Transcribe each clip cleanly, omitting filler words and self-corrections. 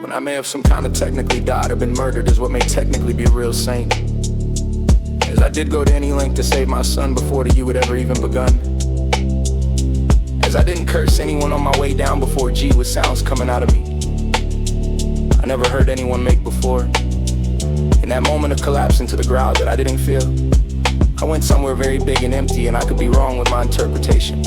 When I may have some kind of technically died or been murdered is what may technically be a real saint. As I did go to any length to save my son before the you had ever even begun. As I didn't curse anyone on my way down before G with sounds coming out of me I never heard anyone make before. In that moment of collapse into the growl that I didn't feel, I went somewhere very big and empty, and I could be wrong with my interpretation.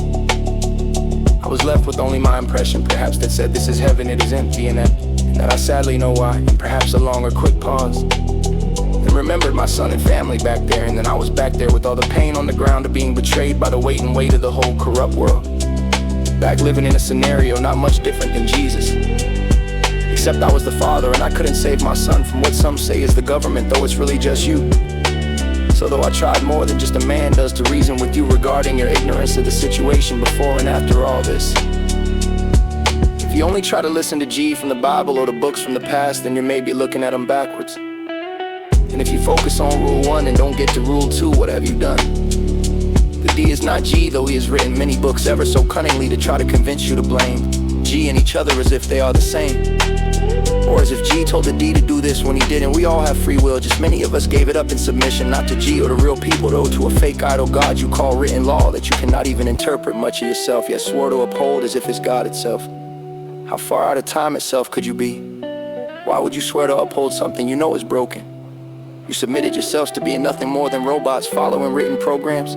I was left with only my impression, perhaps that said this is heaven, it is empty, and that I sadly know why, and perhaps a long or quick pause. And remembered my son and family back there, and then I was back there with all the pain on the ground of being betrayed by the weight and weight of the whole corrupt world. Back living in a scenario not much different than Jesus, except I was the father and I couldn't save my son from what some say is the government, though it's really just you. So though I tried more than just a man does to reason with you regarding your ignorance of the situation before and after all this, if you only try to listen to G from the Bible or the books from the past, then you're maybe looking at them backwards. And if you focus on rule 1 and don't get to rule 2, what have you done? The D is not G, though he has written many books ever so cunningly to try to convince you to blame G and each other as if they are the same. Or as if G told the D to do this when he didn't. We all have free will, just many of us gave it up in submission, not to G or to real people, though to a fake idol God you call written law that you cannot even interpret much of yourself, yet swore to uphold as if it's God itself. How far out of time itself could you be? Why would you swear to uphold something you know is broken? You submitted yourselves to being nothing more than robots following written programs.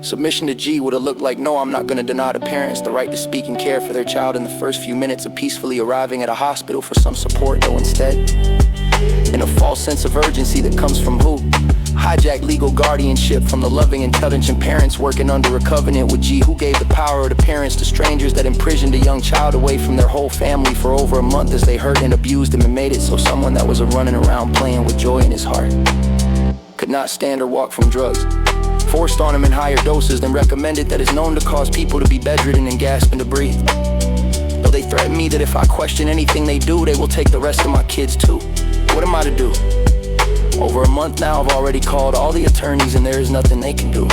Submission to G would have looked like, no, I'm not going to deny the parents the right to speak and care for their child in the first few minutes of peacefully arriving at a hospital for some support, though instead, in a false sense of urgency that comes from who? Hijacked legal guardianship from the loving, intelligent parents working under a covenant with G, who gave the power of the parents to strangers that imprisoned a young child away from their whole family for over a month as they hurt and abused him and made it so someone that was running around playing with joy in his heart could not stand or walk from drugs. Forced on him in higher doses than recommended, that is known to cause people to be bedridden and gasping to breathe. Though they threaten me that if I question anything they do, they will take the rest of my kids too. What am I to do? Over a month now I've already called all the attorneys and there is nothing they can do.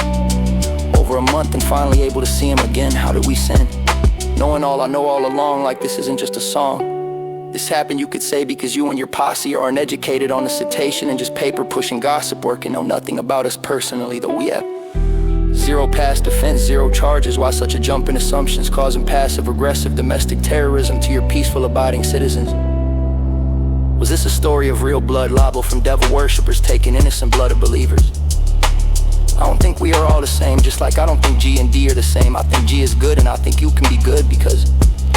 Over a month and finally able to see him again. How did we sin? Knowing all I know all along, like this isn't just a song. This happened, you could say, because you and your posse are uneducated on the citation and just paper pushing gossip work and know nothing about us personally, though we have zero past offense, zero charges. Why such a jump in assumptions, causing passive aggressive domestic terrorism to your peaceful abiding citizens? Was this a story of real blood libel from devil worshippers taking innocent blood of believers? I don't think we are all the same, just like I don't think G and D are the same. I think G is good and I think you can be good because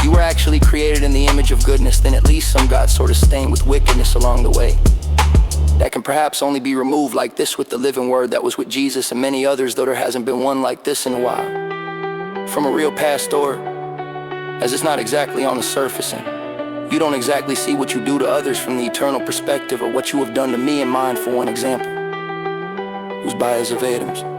you were actually created in the image of goodness. Then at least some got sort of stained with wickedness along the way that can perhaps only be removed like this with the living word that was with Jesus and many others, though there hasn't been one like this in a while. From a real pastor, as it's not exactly on the surface and you don't exactly see what you do to others from the eternal perspective of what you have done to me and mine, for one example, who's by his Avadims.